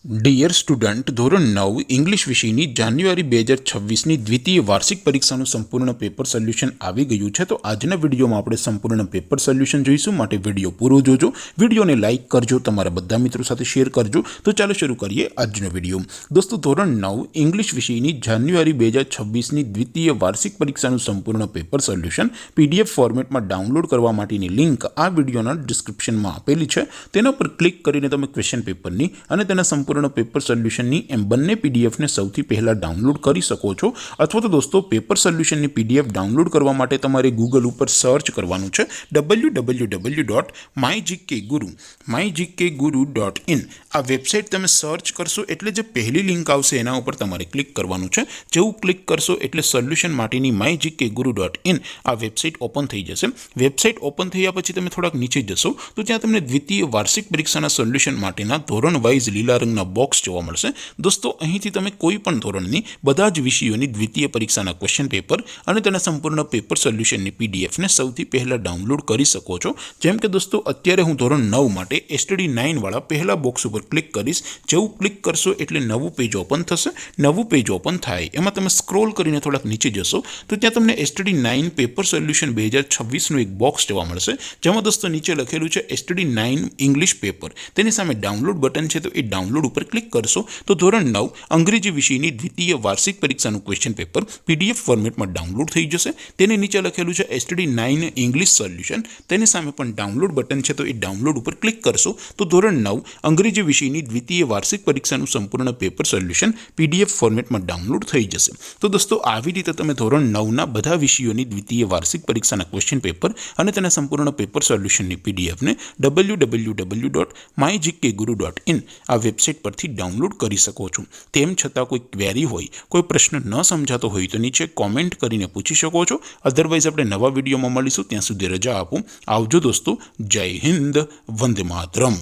Dear student, ધોરણ 9 English વિષયની જાન્યુઆરી 2026ની દ્વિતીય વાર્ષિક પરીક્ષાનું સંપૂર્ણ પેપર સોલ્યુશન આવી ગયું છે. તો આજના વિડીયોમાં આપણે સંપૂર્ણ પેપર સોલ્યુશન જોઈશું. માટે વિડીયો પૂરો જોજો, વિડીયોને લાઇક કરજો, તમારા બધા મિત્રો સાથે શેર કરજો. તો ચાલો શરૂ કરીએ આજનો વિડીયો. દોસ્તો, ધોરણ 9 ઇંગ્લિશ વિષયની જાન્યુઆરી 2026ની દ્વિતીય વાર્ષિક પરીક્ષાનું સંપૂર્ણ પેપર સોલ્યુશન PDF ફોર્મેટમાં ડાઉનલોડ કરવા માટેની લિંક આ વિડીયોના ડિસ્ક્રિપ્શનમાં આપેલી છે. તેના પર ક્લિક કરીને તમે ક્વેશ્ચન પેપરની અને તેના સંપૂર્ણ પેપર સોલ્યુશનની એમ બંને પીડીએફને સૌથી પહેલાં ડાઉનલોડ કરી શકો છો. અથવા તો દોસ્તો, પેપર સોલ્યુશનની PDF ડાઉનલોડ કરવા માટે તમારે ગૂગલ ઉપર સર્ચ કરવાનું છે www.mygkguru.in. આ વેબસાઇટ તમે સર્ચ કરશો એટલે જે પહેલી લિંક આવશે એના ઉપર તમારે ક્લિક કરવાનું છે. જેવું ક્લિક કરશો એટલે સોલ્યુશન માટેની mygkguru.in આ વેબસાઇટ ઓપન થઈ જશે. વેબસાઇટ ઓપન થયા પછી તમે થોડાક નીચે જશો તો ત્યાં તમને દ્વિતીય વાર્ષિક પરીક્ષાના સોલ્યુશન માટેના ધોરણ વાઇઝ લીલા રંગના બોક્સ જોવા મળશે. દોસ્તો, અહીંથી તમે કોઈ પણ ધોરણની બધા જ વિષયોની દ્વિતીય પરીક્ષાના ક્વેશ્ચન પેપર અને તેના સંપૂર્ણ પેપર સોલ્યુશનની PDFને સૌથી પહેલાં ડાઉનલોડ કરી શકો છો. જેમ કે દોસ્તો, અત્યારે હું ધોરણ 9 માટે STD9 વાળા પહેલા બોક્સ ઉપર ક્લિક કરીશ. જેવું ક્લિક કરશો એટલે નવું પેજ ઓપન થશે. નવું પેજ ઓપન થાય એમાં તમે સ્ક્રોલ કરીને થોડાક નીચે જશો તો ત્યાં તમને STD9 પેપર સોલ્યુશન 2026નું એક બોક્સ જોવા મળશે. જેમાં દોસ્તો નીચે લખેલું છે STD9 ઇંગ્લિશ પેપર. તેની સામે ડાઉનલોડ બટન છે, તો એ ડાઉનલોડ ઉપર ક્લિક કરશો તો ધોરણ 9 અંગ્રેજી વિષયની દ્વિતીય વાર્ષિક પરીક્ષાનું ક્વેશ્ચન પેપર PDF ફોર્મેટમાં ડાઉનલોડ થઈ જશે. તેને નીચે લખેલું છે STD9 ઇંગ્લિશ સોલ્યુશન. તેની સામે પણ ડાઉનલોડ બટન છે, તો એ ડાઉનલોડ ઉપર ક્લિક કરશો તો ધોરણ 9 અંગ્રેજી વિષયની દ્વિતીય વાર્ષિક પરીક્ષાનું સંપૂર્ણ પેપર સોલ્યુશન PDF ફોર્મેટમાં ડાઉનલોડ થઈ જશે. તો દોસ્તો, આવી રીતે તમે ધોરણ 9ના બધા વિષયોની દ્વિતીય વાર્ષિક પરીક્ષાના ક્વેશ્ચન પેપર અને તેના સંપૂર્ણ પેપર સોલ્યુશનની PDFને www.mygkguru.in આ વેબસાઇટ પરથી ડાઉનલોડ કરી શકો છો. તેમ છતાં કોઈ ક્વેરી હોય, કોઈ પ્રશ્ન ન સમજાતો હોય તો નીચે કોમેન્ટ કરીને પૂછી શકો છો. અધરવાઇઝ આપણે નવા વિડીયોમાં મળીશું. ત્યાં સુધી રજા આપો. આવજો દોસ્તો. જય હિન્દ. વંદે માતરમ.